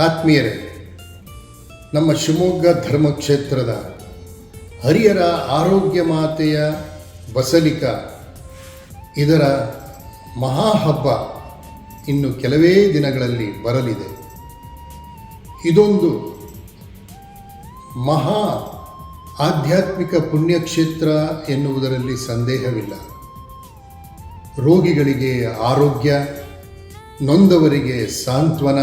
ಆತ್ಮೀಯರೇ, ನಮ್ಮ ಶಿವಮೊಗ್ಗ ಧರ್ಮಕ್ಷೇತ್ರದ ಹರಿಹರ ಆರೋಗ್ಯ ಮಾತೆಯ ಬಸಲಿಕಾ ಇದರ ಮಹಾಹಬ್ಬ ಇನ್ನು ಕೆಲವೇ ದಿನಗಳಲ್ಲಿ ಬರಲಿದೆ. ಇದೊಂದು ಮಹಾ ಆಧ್ಯಾತ್ಮಿಕ ಪುಣ್ಯಕ್ಷೇತ್ರ ಎನ್ನುವುದರಲ್ಲಿ ಸಂದೇಹವಿಲ್ಲ. ರೋಗಿಗಳಿಗೆ ಆರೋಗ್ಯ, ನೊಂದವರಿಗೆ ಸಾಂತ್ವನ,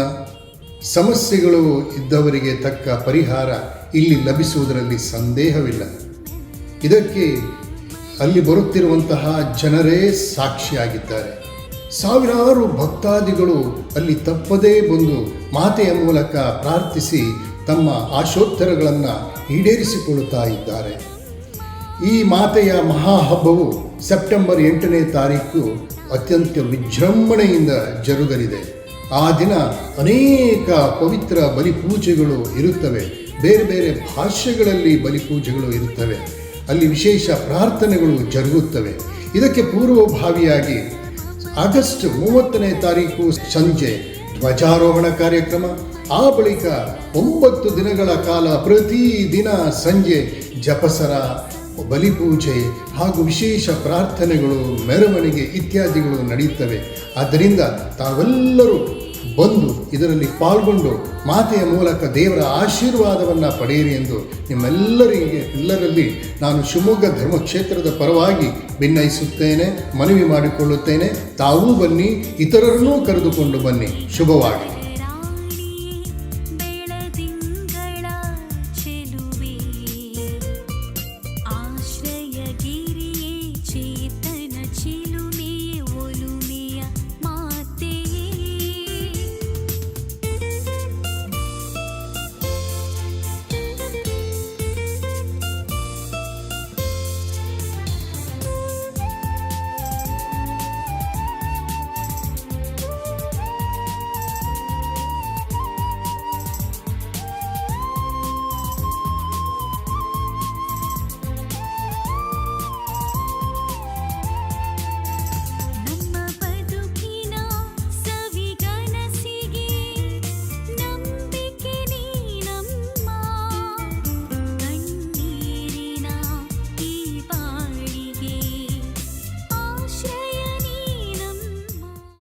ಸಮಸ್ಯೆಗಳು ಇದ್ದವರಿಗೆ ತಕ್ಕ ಪರಿಹಾರ ಇಲ್ಲಿ ಲಭಿಸುವುದರಲ್ಲಿ ಸಂದೇಹವಿಲ್ಲ. ಇದಕ್ಕೆ ಅಲ್ಲಿ ಬರುತ್ತಿರುವಂತಹ ಜನರೇ ಸಾಕ್ಷಿಯಾಗಿದ್ದಾರೆ. ಸಾವಿರಾರು ಭಕ್ತಾದಿಗಳು ಅಲ್ಲಿ ತಪ್ಪದೇ ಬಂದು ಮಾತೆಯ ಮೂಲಕ ಪ್ರಾರ್ಥಿಸಿ ತಮ್ಮ ಆಶೋತ್ತರಗಳನ್ನು ಈಡೇರಿಸಿಕೊಳ್ಳುತ್ತಾ ಇದ್ದಾರೆ. ಈ ಮಾತೆಯ ಮಹಾಹಬ್ಬವು ಸೆಪ್ಟೆಂಬರ್ 8ನೇ ತಾರೀಕು ಅತ್ಯಂತ ವಿಜೃಂಭಣೆಯಿಂದ ಜರುಗಲಿದೆ. ಆ ದಿನ ಅನೇಕ ಪವಿತ್ರ ಬಲಿಪೂಜೆಗಳು ಇರುತ್ತವೆ. ಬೇರೆ ಬೇರೆ ಭಾಷೆಗಳಲ್ಲಿ ಬಲಿಪೂಜೆಗಳು ಇರುತ್ತವೆ. ಅಲ್ಲಿ ವಿಶೇಷ ಪ್ರಾರ್ಥನೆಗಳು ಜರುಗುತ್ತವೆ. ಇದಕ್ಕೆ ಪೂರ್ವಭಾವಿಯಾಗಿ ಆಗಸ್ಟ್ 30ನೇ ತಾರೀಕು ಸಂಜೆ ಧ್ವಜಾರೋಹಣ ಕಾರ್ಯಕ್ರಮ, ಆ ಬಳಿಕ 9 ದಿನಗಳ ಕಾಲ ಪ್ರತಿದಿನ ಸಂಜೆ ಜಪಸರ, ಬಲಿಪೂಜೆ ಹಾಗೂ ವಿಶೇಷ ಪ್ರಾರ್ಥನೆಗಳು, ಮೆರವಣಿಗೆ ಇತ್ಯಾದಿಗಳು ನಡೆಯುತ್ತವೆ. ಆದ್ದರಿಂದ ತಾವೆಲ್ಲರೂ ಬಂದು ಇದರಲ್ಲಿ ಪಾಲ್ಗೊಂಡು ಮಾತೆಯ ಮೂಲಕ ದೇವರ ಆಶೀರ್ವಾದವನ್ನು ಪಡೆಯಿರಿ ಎಂದು ಎಲ್ಲರಲ್ಲಿ ನಾನು ಶಿವಮೊಗ್ಗ ಧರ್ಮಕ್ಷೇತ್ರದ ಪರವಾಗಿ ಭಿನ್ನಯಿಸುತ್ತೇನೆ, ಮನವಿ ಮಾಡಿಕೊಳ್ಳುತ್ತೇನೆ. ತಾವೂ ಬನ್ನಿ, ಇತರರನ್ನೂ ಕರೆದುಕೊಂಡು ಬನ್ನಿ. ಶುಭವಾಗಿ.